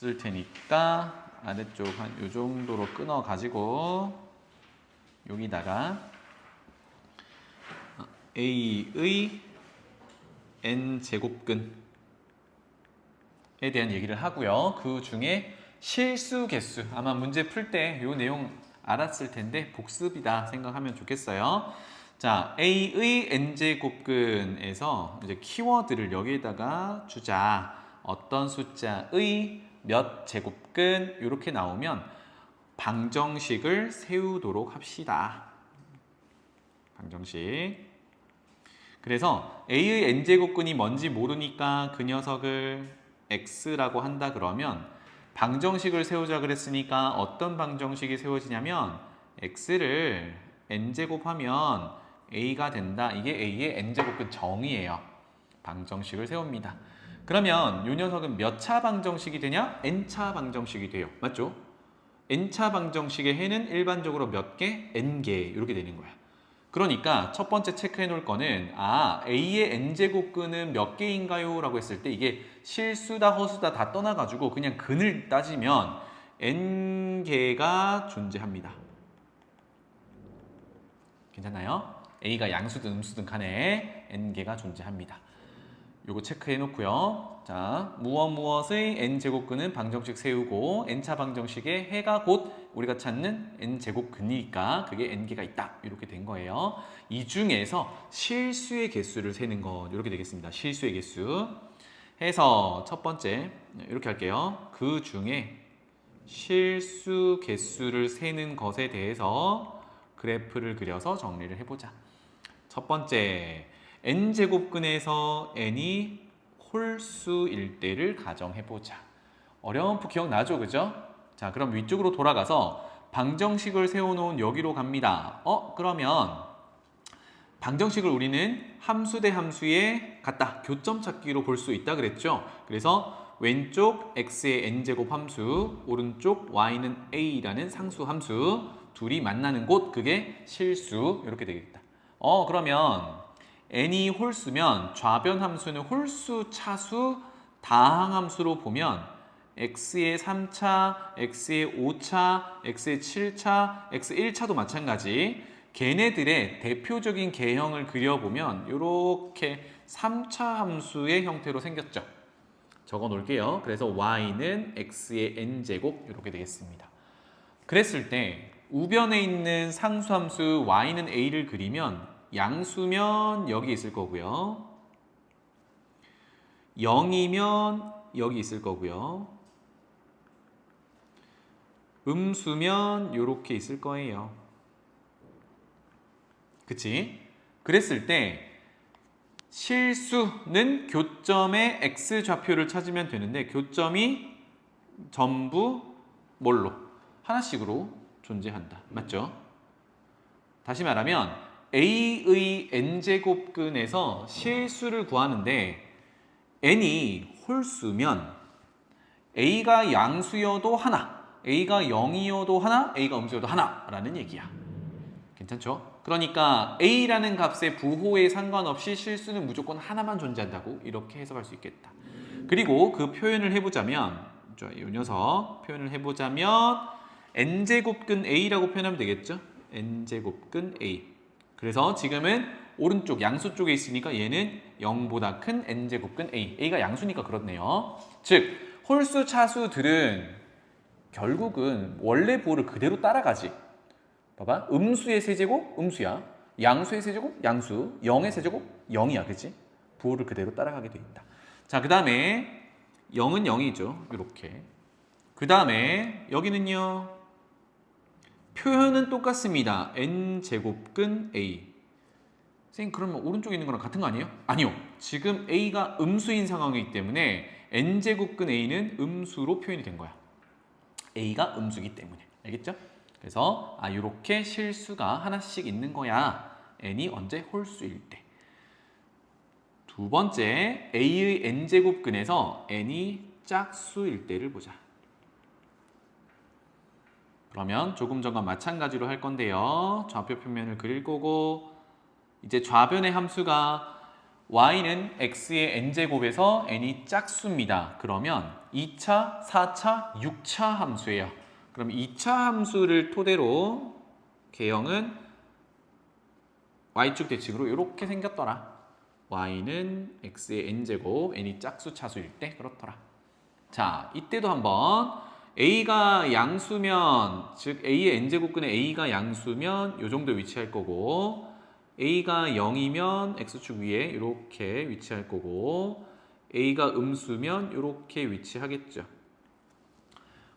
쓸 테니까 아래쪽 한 요 정도로 끊어 가지고 여기다가 A의 n제곱근에 대한 얘기를 하고요. 그 중에 실수 개수, 아마 문제 풀 때 요 내용 알았을 텐데 복습이다 생각하면 좋겠어요. 자, A의 n제곱근에서 이제 키워드를 여기에다가 주자. 어떤 숫자의 몇 제곱근 이렇게 나오면 방정식을 세우도록 합시다. 방정식. 그래서 A의 n제곱근이 뭔지 모르니까 그 녀석을 x라고 한다 그러면 방정식을 세우자 그랬으니까 어떤 방정식이 세워지냐면 x를 n제곱하면 a가 된다. 이게 A의 n제곱근 정의예요. 방정식을 세웁니다. 그러면 이 녀석은 몇 차 방정식이 되냐? n차 방정식이 돼요. 맞죠? n차 방정식의 해는 일반적으로 몇 개? n개 이렇게 되는 거야. 그러니까 첫 번째 체크해 놓을 거는 A의 n제곱근은 몇 개인가요? 라고 했을 때 이게 실수다 허수다 다 떠나가지고 그냥 근을 따지면 n개가 존재합니다. 괜찮나요? A가 양수든 음수든 간에 n개가 존재합니다. 요거 체크해 놓고요. 자, 무엇의 n제곱근은 방정식 세우고 n차 방정식의 해가 곧 우리가 찾는 n제곱근이니까 그게 n개가 있다. 이렇게 된 거예요. 이 중에서 실수의 개수를 세는 것 이렇게 되겠습니다. 실수의 개수 해서 첫 번째 이렇게 할게요. 그 중에 실수 개수를 세는 것에 대해서 그래프를 그려서 정리를 해보자. 첫 번째 n제곱근에서 n이 홀수일 때를 가정해보자. 어려운 프 기억나죠? 그죠? 자, 그럼 위쪽으로 돌아가서 방정식을 세워놓은 여기로 갑니다. 그러면 방정식을 우리는 함수 대 함수에 갖다 교점 찾기로 볼 수 있다 그랬죠? 그래서 왼쪽 x의 n제곱 함수, 오른쪽 y는 a라는 상수 함수 둘이 만나는 곳, 그게 실수 이렇게 되겠다. 그러면 n이 홀수면 좌변 함수는 홀수, 차수, 다항함수로 보면 x의 3차, x의 5차, x의 7차, x의 1차도 마찬가지. 걔네들의 대표적인 개형을 그려보면 이렇게 3차 함수의 형태로 생겼죠. 적어 놓을게요. 그래서 y는 x의 n제곱 이렇게 되겠습니다. 그랬을 때 우변에 있는 상수함수 y는 a를 그리면 양수면 여기 있을 거고요. 0이면 여기 있을 거고요. 음수면 이렇게 있을 거예요. 그치? 그랬을 때 실수는 교점의 x좌표를 찾으면 되는데 교점이 전부 뭘로? 하나씩으로 존재한다. 맞죠? 다시 말하면 A의 n제곱근에서 실수를 구하는데 n이 홀수면 A가 양수여도 하나, A가 0이어도 하나, A가 음수여도 하나라는 얘기야. 괜찮죠? 그러니까 A라는 값의 부호에 상관없이 실수는 무조건 하나만 존재한다고 이렇게 해석할 수 있겠다. 그리고 그 표현을 해보자면 이 녀석 표현을 해보자면 n제곱근 A라고 표현하면 되겠죠? n제곱근 A. 그래서 지금은 오른쪽 양수 쪽에 있으니까 얘는 0보다 큰 n제곱근 A. A가 양수니까 그렇네요. 즉 홀수 차수들은 결국은 원래 부호를 그대로 따라가지. 봐봐. 음수의 세제곱 음수야. 양수의 세제곱 양수. 0의 세제곱 0이야. 그치? 부호를 그대로 따라가게 돼 있다. 자, 그 다음에 0은 0이죠. 이렇게. 그 다음에 여기는요. 표현은 똑같습니다. n제곱근 A. 선생님 그러면 오른쪽에 있는 거랑 같은 거 아니에요? 아니요. 지금 A가 음수인 상황이기 때문에 n제곱근 A는 음수로 표현이 된 거야. A가 음수이기 때문에. 알겠죠? 그래서 이렇게 실수가 하나씩 있는 거야. n이 언제 홀수일 때. 두 번째, A의 n제곱근에서 n이 짝수일 때를 보자. 그러면 조금 전과 마찬가지로 할 건데요. 좌표 표면을 그릴 거고 이제 좌변의 함수가 y는 x의 n제곱에서 n이 짝수입니다. 그러면 2차, 4차, 6차 함수예요. 그럼 2차 함수를 토대로 개형은 y축 대칭으로 이렇게 생겼더라. y는 x의 n제곱, n이 짝수 차수일 때 그렇더라. 자, 이때도 한번 a가 양수면, 즉 a의 n제곱근에 a가 양수면 이 정도 위치할 거고, a가 0이면 x축 위에 이렇게 위치할 거고, a가 음수면 이렇게 위치하겠죠.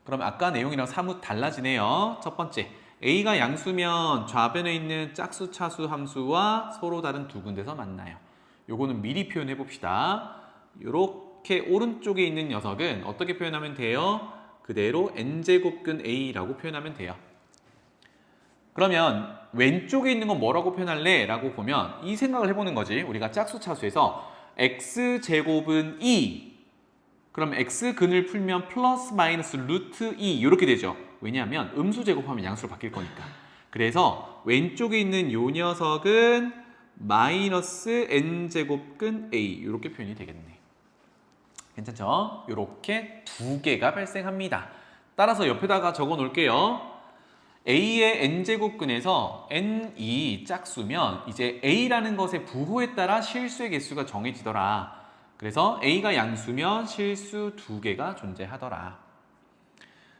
그럼 아까 내용이랑 사뭇 달라지네요. 첫 번째, a가 양수면 좌변에 있는 짝수 차수 함수와 서로 다른 두 군데서 만나요. 요거는 미리 표현해 봅시다. 이렇게 오른쪽에 있는 녀석은 어떻게 표현하면 돼요? 그대로 n제곱근 a라고 표현하면 돼요. 그러면 왼쪽에 있는 건 뭐라고 표현할래? 라고 보면 이 생각을 해보는 거지. 우리가 짝수 차수에서 x제곱은 2, 그럼 x근을 풀면 플러스 마이너스 루트 2 이렇게 되죠. 왜냐하면 음수 제곱하면 양수로 바뀔 거니까. 그래서 왼쪽에 있는 이 녀석은 마이너스 n제곱근 a 이렇게 표현이 되겠네. 괜찮죠? 이렇게 두 개가 발생합니다. 따라서 옆에다가 적어 놓을게요. a의 n제곱근에서 n이 짝수면 이제 a라는 것의 부호에 따라 실수의 개수가 정해지더라. 그래서 a가 양수면 실수 두 개가 존재하더라.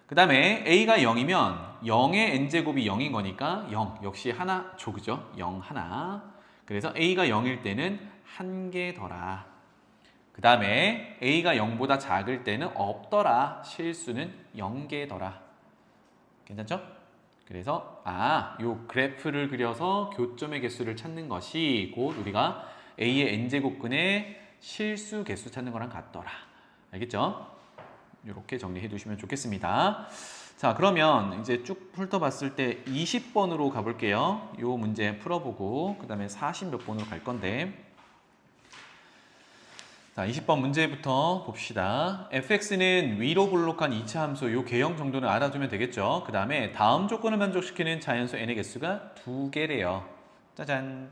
그 다음에 a가 0이면 0의 n제곱이 0인 거니까 0 역시 하나 줘, 그죠? 0 하나. 그래서 a가 0일 때는 한 개더라. 그 다음에 a가 0보다 작을 때는 없더라. 실수는 0개더라. 괜찮죠? 그래서 요 그래프를 그려서 교점의 개수를 찾는 것이 곧 우리가 a의 n제곱근의 실수 개수 찾는 거랑 같더라. 알겠죠? 이렇게 정리해 두시면 좋겠습니다. 자, 그러면 이제 쭉 훑어봤을 때 20번으로 가볼게요. 요 문제 풀어보고 그 다음에 40 몇 번으로 갈 건데, 자, 20번 문제부터 봅시다. fx는 위로 볼록한 2차 함수 요 개형 정도는 알아두면 되겠죠. 그 다음에 다음 조건을 만족시키는 자연수 n의 개수가 2개래요. 짜잔.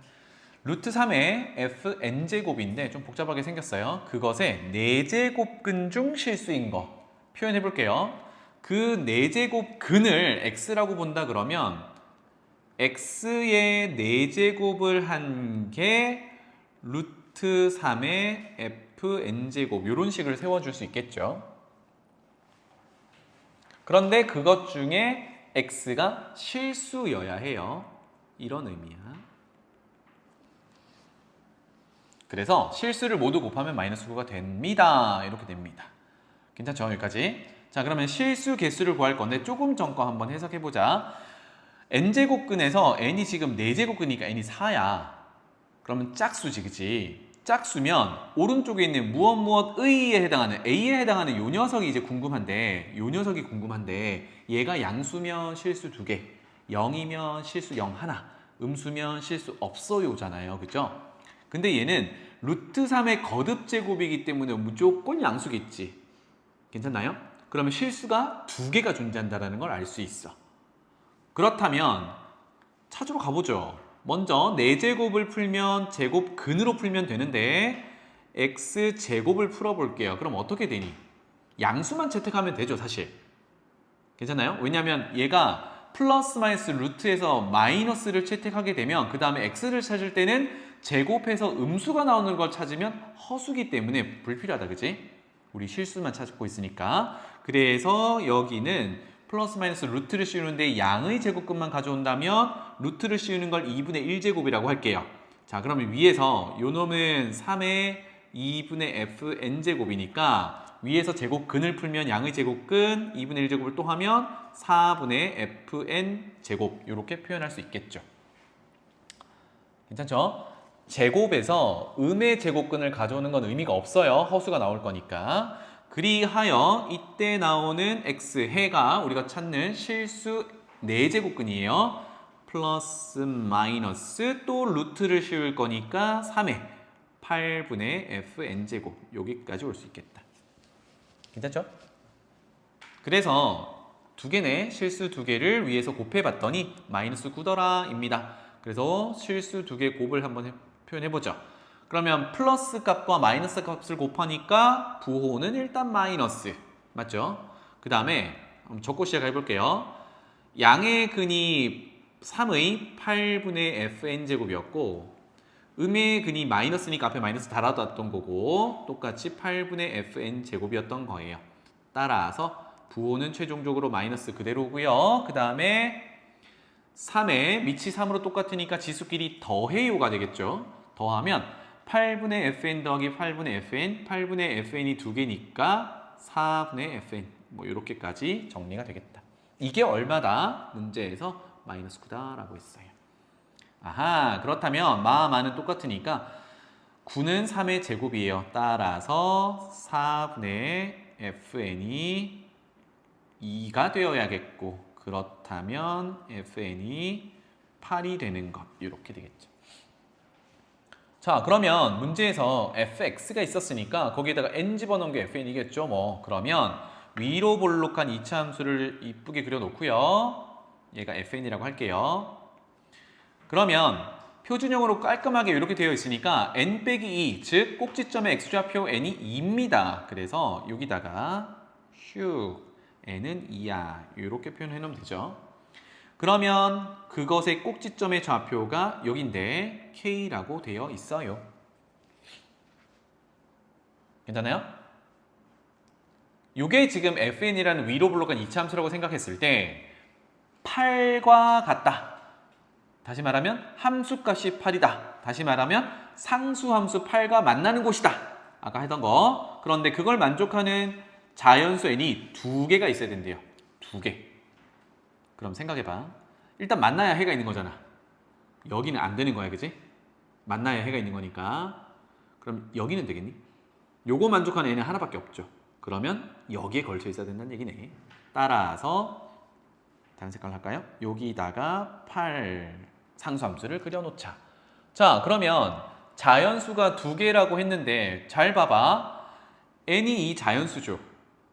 루트 3의 fn제곱인데 좀 복잡하게 생겼어요. 그것의 4제곱근 중 실수인 거 표현해 볼게요. 그 4제곱근을 x라고 본다 그러면 x의 4제곱을 한 게 루트 3의 fn제곱 이런 식을 세워줄 수 있겠죠. 그런데 그것 중에 x가 실수여야 해요. 이런 의미야. 그래서 실수를 모두 곱하면 마이너스 9가 됩니다. 이렇게 됩니다. 괜찮죠? 여기까지. 자, 그러면 실수 개수를 구할 건데 조금 전 거 한번 해석해보자. n제곱근에서 n이 지금 4제곱근이니까 n이 4야. 그러면 짝수지, 그치? 짝수면 오른쪽에 있는 무엇의에 해당하는 a에 해당하는 요 녀석이 이제 궁금한데, 얘가 양수면 실수 2개, 0이면 실수 0 하나, 음수면 실수 없어요잖아요. 그죠? 근데 얘는 루트 3의 거듭제곱이기 때문에 무조건 양수겠지. 괜찮나요? 그러면 실수가 2개가 존재한다는 걸 알 수 있어. 그렇다면 찾으러 가보죠. 먼저 4제곱을 풀면 제곱근으로 풀면 되는데 x제곱을 풀어볼게요. 그럼 어떻게 되니? 양수만 채택하면 되죠, 사실. 괜찮나요? 왜냐하면 얘가 플러스 마이너스 루트에서 마이너스를 채택하게 되면 그 다음에 x를 찾을 때는 제곱해서 음수가 나오는 걸 찾으면 허수기 때문에 불필요하다, 그치? 우리 실수만 찾고 있으니까. 그래서 여기는 플러스 마이너스 루트를 씌우는데 양의 제곱근만 가져온다면 루트를 씌우는 걸 2분의 1제곱이라고 할게요. 자, 그러면 위에서 요 놈은 3의 2분의 fn제곱이니까 위에서 제곱근을 풀면 양의 제곱근 2분의 1제곱을 또 하면 4분의 fn제곱 이렇게 표현할 수 있겠죠. 괜찮죠? 제곱에서 음의 제곱근을 가져오는 건 의미가 없어요. 허수가 나올 거니까. 그리하여 이때 나오는 x해가 우리가 찾는 실수 4제곱근이에요. 플러스 마이너스 또 루트를 씌울 거니까 3의 8분의 fn제곱 여기까지 올 수 있겠다. 괜찮죠? 그래서 2개네. 실수 2개를 위에서 곱해봤더니 마이너스 9더라 입니다. 그래서 실수 2개 곱을 한번 표현해보죠. 그러면 플러스 값과 마이너스 값을 곱하니까 부호는 일단 마이너스. 맞죠? 그 다음에 적고 시작해 볼게요. 양의 근이 3의 8분의 fn제곱이었고 음의 근이 마이너스니까 앞에 마이너스 달아뒀던 거고 똑같이 8분의 fn제곱이었던 거예요. 따라서 부호는 최종적으로 마이너스 그대로고요. 그 다음에 3에 밑이 3으로 똑같으니까 지수끼리 더해요가 되겠죠. 더하면 8분의 fn 더하기 8분의 fn, 8분의 fn이 두 개니까 4분의 fn 뭐 이렇게까지 정리가 되겠다. 이게 얼마다? 문제에서 마이너스 9다라고 했어요. 아하, 그렇다면 마는 똑같으니까 9는 3의 제곱이에요. 따라서 4분의 fn이 2가 되어야겠고 그렇다면 fn이 8이 되는 것 이렇게 되겠죠. 자, 그러면 문제에서 fx가 있었으니까 거기에다가 n 집어넣은 게 fn이겠죠. 뭐 그러면 위로 볼록한 이차 함수를 이쁘게 그려놓고요. 얘가 fn이라고 할게요. 그러면 표준형으로 깔끔하게 이렇게 되어 있으니까 n 빼기 2, 즉 꼭지점의 x좌표 n이 2입니다. 그래서 여기다가 휴 n은 2야 이렇게 표현해 놓으면 되죠. 그러면 그것의 꼭지점의 좌표가 여긴데 k라고 되어 있어요. 괜찮아요? 이게 지금 fn이라는 위로 볼록한 이차함수라고 생각했을 때 8과 같다. 다시 말하면 함수값이 8이다. 다시 말하면 상수함수 8과 만나는 곳이다. 아까 하던 거. 그런데 그걸 만족하는 자연수 n이 두 개가 있어야 된대요. 두 개. 그럼 생각해봐. 일단 만나야 해가 있는 거잖아. 여기는 안 되는 거야, 그지? 만나야 해가 있는 거니까. 그럼 여기는 되겠니? 요거 만족하는 n은 하나밖에 없죠. 그러면 여기에 걸쳐 있어야 된다는 얘기네. 따라서 다른 색깔로 할까요? 여기다가 8 상수함수를 그려놓자. 자, 그러면 자연수가 두 개라고 했는데 잘 봐봐. n이 이 자연수죠.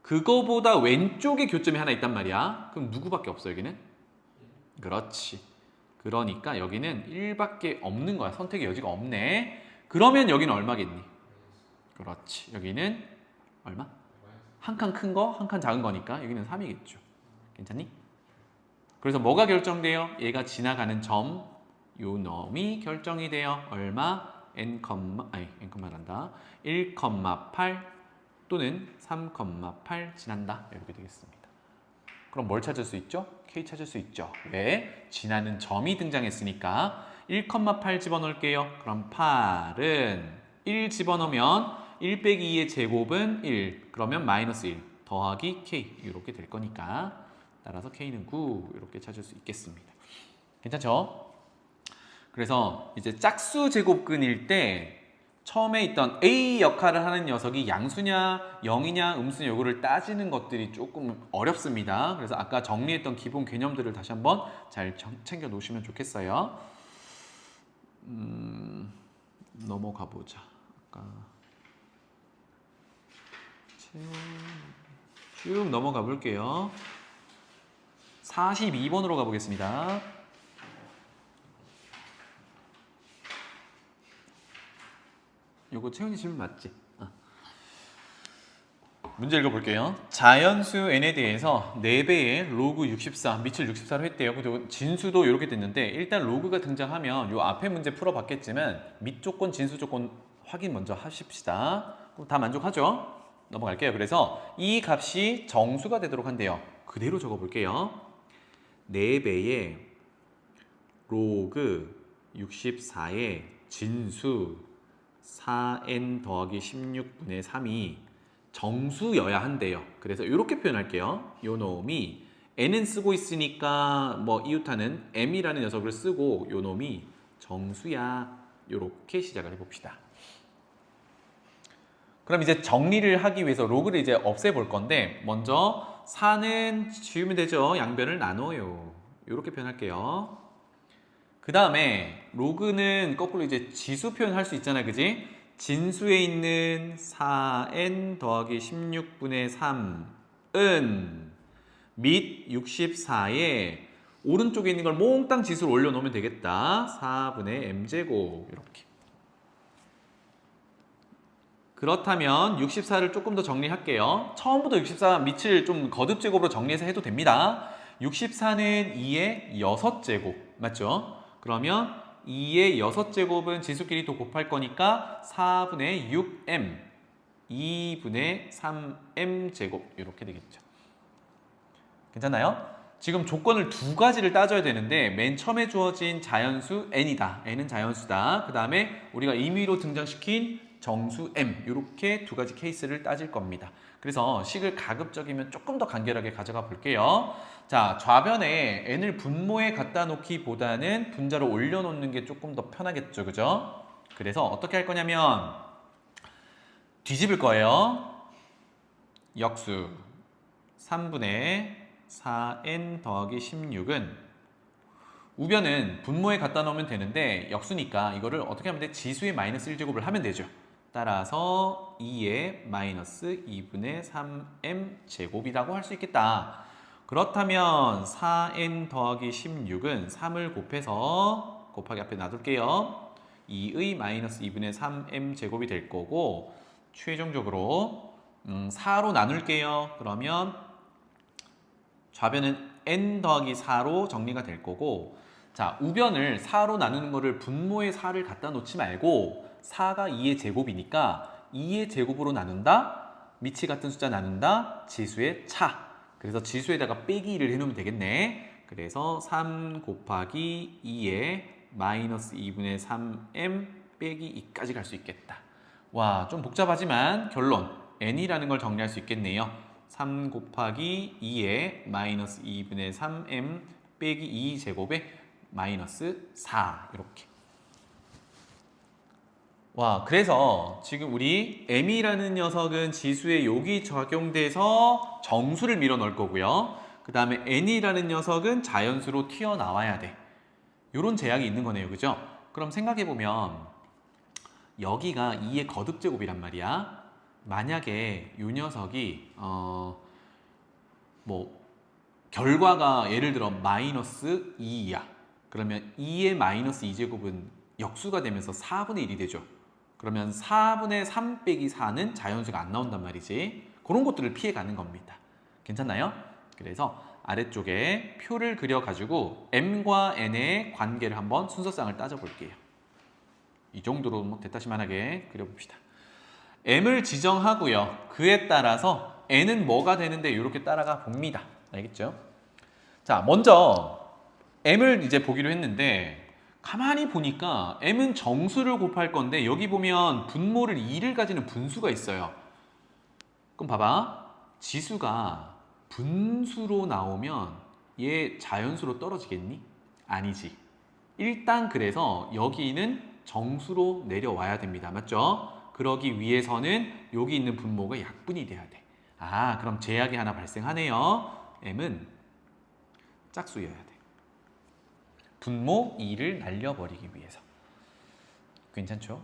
그거보다 왼쪽에 교점이 하나 있단 말이야. 그럼 누구밖에 없어 여기는? 그렇지. 그러니까 여기는 1밖에 없는 거야. 선택의 여지가 없네. 그러면 여기는 얼마겠니? 그렇지. 여기는 얼마? 한 칸 큰 거, 한 칸 작은 거니까 여기는 3이겠죠. 괜찮니? 그래서 뭐가 결정돼요? 얘가 지나가는 점, 요 놈이 결정이 돼요. 얼마? n,난다. 1,8 또는 3,8 지난다. 이렇게 되겠습니다. 그럼 뭘 찾을 수 있죠? k 찾을 수 있죠. 왜? 지나는 점이 등장했으니까 1,8 집어넣을게요. 그럼 8은 1 집어넣으면 1 빼기 2의 제곱은 1. 그러면 마이너스 1 더하기 k 이렇게 될 거니까 따라서 k는 9 이렇게 찾을 수 있겠습니다. 괜찮죠? 그래서 이제 짝수 제곱근일 때 처음에 있던 A 역할을 하는 녀석이 양수냐, 0이냐, 음수냐 요거를 따지는 것들이 조금 어렵습니다. 그래서 아까 정리했던 기본 개념들을 다시 한번 잘 챙겨 놓으시면 좋겠어요. 넘어가 보자. 아까 쭉 넘어가 볼게요. 42번으로 가보겠습니다. 요거 채연이 질문 맞지? 문제 읽어볼게요. 자연수 n에 대해서 4배의 로그 64, 밑을 64로 했대요. 그리고 진수도 이렇게 됐는데 일단 로그가 등장하면 요 앞에 문제 풀어봤겠지만 밑 조건, 진수 조건 확인 먼저 하십시다. 그럼 다 만족하죠? 넘어갈게요. 그래서 이 값이 정수가 되도록 한대요. 그대로 적어볼게요. 4배의 로그 64의 진수 4n 더하기 16분의 3이 정수여야 한대요. 그래서 이렇게 표현할게요. 요 놈이 n은 쓰고 있으니까 뭐 이웃하는 m이라는 녀석을 쓰고 요 놈이 정수야. 요렇게 시작을 해봅시다. 그럼 이제 정리를 하기 위해서 로그를 이제 없애볼 건데 먼저 4는 지우면 되죠. 양변을 나눠요. 이렇게 표현할게요. 그 다음에 로그는 거꾸로 이제 지수 표현할 수 있잖아요. 그지? 진수에 있는 4n 더하기 16분의 3은 밑 64에 오른쪽에 있는 걸 몽땅 지수를 올려놓으면 되겠다. 4분의 m제곱 이렇게. 그렇다면 64를 조금 더 정리할게요. 처음부터 64 밑을 좀 거듭제곱으로 정리해서 해도 됩니다. 64는 2의 6제곱 맞죠? 그러면 2의 6제곱은 지수끼리 또 곱할 거니까 4분의 6m 2분의 3m 제곱 이렇게 되겠죠. 괜찮나요? 지금 조건을 두 가지를 따져야 되는데 맨 처음에 주어진 자연수 n이다. n은 자연수다. 그 다음에 우리가 임의로 등장시킨 정수 m 이렇게 두 가지 케이스를 따질 겁니다. 그래서 식을 가급적이면 조금 더 간결하게 가져가 볼게요. 자, 좌변에 n을 분모에 갖다 놓기보다는 분자로 올려놓는 게 조금 더 편하겠죠. 그죠? 그래서 어떻게 할 거냐면 뒤집을 거예요. 역수 3분의 4n 더하기 16은 우변은 분모에 갖다 놓으면 되는데 역수니까 이거를 어떻게 하면 돼? 지수의 마이너스 1제곱을 하면 되죠. 따라서 2의 마이너스 2분의 3m 제곱이라고 할 수 있겠다. 그렇다면 4n 더하기 16은 3을 곱해서 곱하기 앞에 놔둘게요. 2의 마이너스 2분의 3m 제곱이 될 거고 최종적으로 4로 나눌게요. 그러면 좌변은 n 더하기 4로 정리가 될 거고 자 우변을 4로 나누는 거를 분모에 4를 갖다 놓지 말고 4가 2의 제곱이니까 2의 제곱으로 나눈다 밑이 같은 숫자 나눈다 지수의 차 그래서 지수에다가 빼기 2를 해놓으면 되겠네. 그래서 3 곱하기 2에 마이너스 2분의 3m 빼기 2까지 갈 수 있겠다. 와, 좀 복잡하지만 결론 n이라는 걸 정리할 수 있겠네요. 3 곱하기 2에 마이너스 2분의 3m 빼기 2제곱에 마이너스 4 이렇게. 와, 그래서 지금 우리 m이라는 녀석은 지수에 여기 적용돼서 정수를 밀어 넣을 거고요. 그 다음에 n이라는 녀석은 자연수로 튀어나와야 돼. 이런 제약이 있는 거네요. 그죠? 그럼 생각해보면 여기가 2의 거듭제곱이란 말이야. 만약에 이 녀석이 결과가 예를 들어 마이너스 2야. 그러면 2의 마이너스 2제곱은 역수가 되면서 4분의 1이 되죠. 그러면 4분의 3 빼기 4는 자연수가 안 나온단 말이지. 그런 것들을 피해가는 겁니다. 괜찮나요? 그래서 아래쪽에 표를 그려가지고 m과 n의 관계를 한번 순서상을 따져볼게요. 이 정도로 대타시만하게 그려봅시다. m을 지정하고요. 그에 따라서 n은 뭐가 되는데 이렇게 따라가 봅니다. 알겠죠? 자, 먼저 m을 이제 보기로 했는데 가만히 보니까 m은 정수를 곱할 건데 여기 보면 분모를 2를 가지는 분수가 있어요. 그럼 봐봐. 지수가 분수로 나오면 얘 자연수로 떨어지겠니? 아니지. 일단 그래서 여기는 정수로 내려와야 됩니다. 맞죠? 그러기 위해서는 여기 있는 분모가 약분이 돼야 돼. 아, 그럼 제약이 하나 발생하네요. m은 짝수여야 돼. 분모 2를 날려버리기 위해서. 괜찮죠?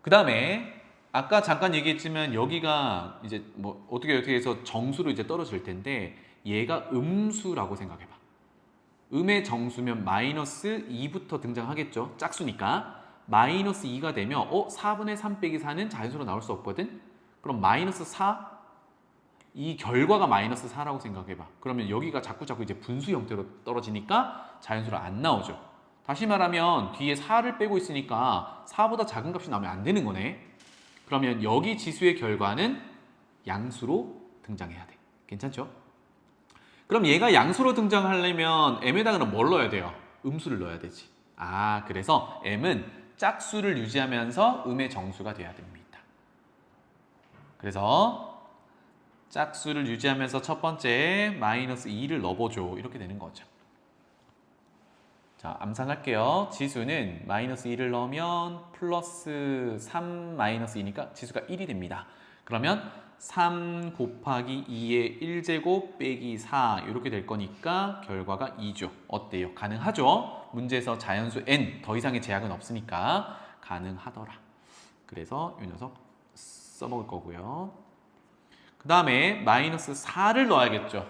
그 다음에 아까 잠깐 얘기했지만 여기가 이제 뭐 어떻게 해서 정수로 이제 떨어질 텐데 얘가 음수라고 생각해봐. 음의 정수면 마이너스 2부터 등장하겠죠. 짝수니까. 마이너스 2가 되면 4분의 3 빼기 4는 자연수로 나올 수 없거든. 그럼 마이너스 4? 이 결과가 마이너스 4라고 생각해봐. 그러면 여기가 자꾸 이제 분수 형태로 떨어지니까 자연수로 안 나오죠. 다시 말하면 뒤에 4를 빼고 있으니까 4보다 작은 값이 나오면 안 되는 거네. 그러면 여기 지수의 결과는 양수로 등장해야 돼. 괜찮죠? 그럼 얘가 양수로 등장하려면 m에다가는 뭘 넣어야 돼요? 음수를 넣어야 되지. 아, 그래서 m은 짝수를 유지하면서 음의 정수가 돼야 됩니다. 그래서 짝수를 유지하면서 첫 번째 마이너스 2를 넣어보죠. 이렇게 되는 거죠. 자, 암산할게요. 지수는 마이너스 2를 넣으면 플러스 3 마이너스 2니까 지수가 1이 됩니다. 그러면 3 곱하기 2의 1제곱 빼기 4 이렇게 될 거니까 결과가 2죠. 어때요? 가능하죠? 문제에서 자연수 n 더 이상의 제약은 없으니까 가능하더라. 그래서 이 녀석 써먹을 거고요. 그 다음에 마이너스 4를 넣어야겠죠.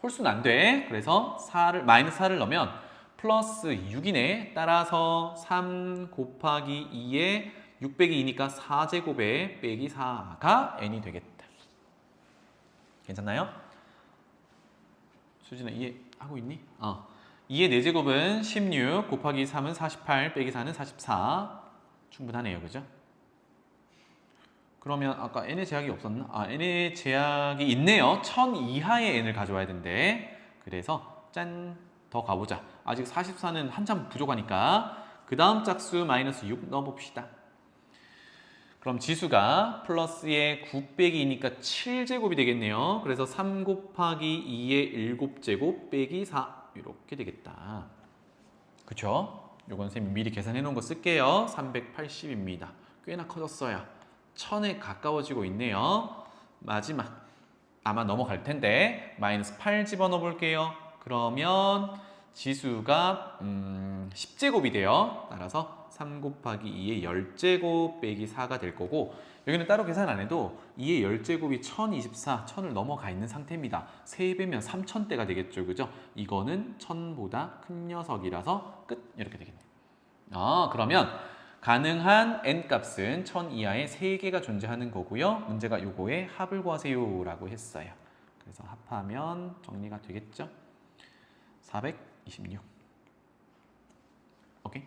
홀수는 안 돼. 그래서 마이너스 4를 넣으면 플러스 6이네. 따라서 3 곱하기 2의 6 빼기 2니까 4제곱에 빼기 4가 n이 되겠다. 괜찮나요? 수진아 이해하고 있니? 2의 4제곱은 16 곱하기 3은 48 빼기 4는 44 충분하네요. 그죠? 그러면 아까 n의 제약이 없었나? n의 제약이 있네요. 1000 이하의 n을 가져와야 된대. 그래서 짠! 더 가보자. 아직 44는 한참 부족하니까 그 다음 짝수 마이너스 6 넣어봅시다. 그럼 지수가 플러스의 9 빼기 2니까 7제곱이 되겠네요. 그래서 3 곱하기 2의 7제곱 빼기 4 이렇게 되겠다. 그쵸? 요건 쌤이 미리 계산해 놓은 거 쓸게요. 380입니다. 꽤나 커졌어요. 1000에 가까워지고 있네요. 마지막 아마 넘어갈 텐데 마이너스 8 집어넣어 볼게요. 그러면 지수가 10제곱이 돼요. 따라서 3 곱하기 2의 10제곱 빼기 4가 될 거고 여기는 따로 계산 안 해도 2의 10제곱이 1024, 1000을 넘어가 있는 상태입니다. 3배면 3000대가 되겠죠. 그죠? 이거는 1000보다 큰 녀석이라서 끝! 이렇게 되겠네요. 그러면 가능한 n값은 1000 이하의 3개가 존재하는 거고요. 문제가 요거에 합을 구하세요 라고 했어요. 그래서 합하면 정리가 되겠죠? 426. 오케이?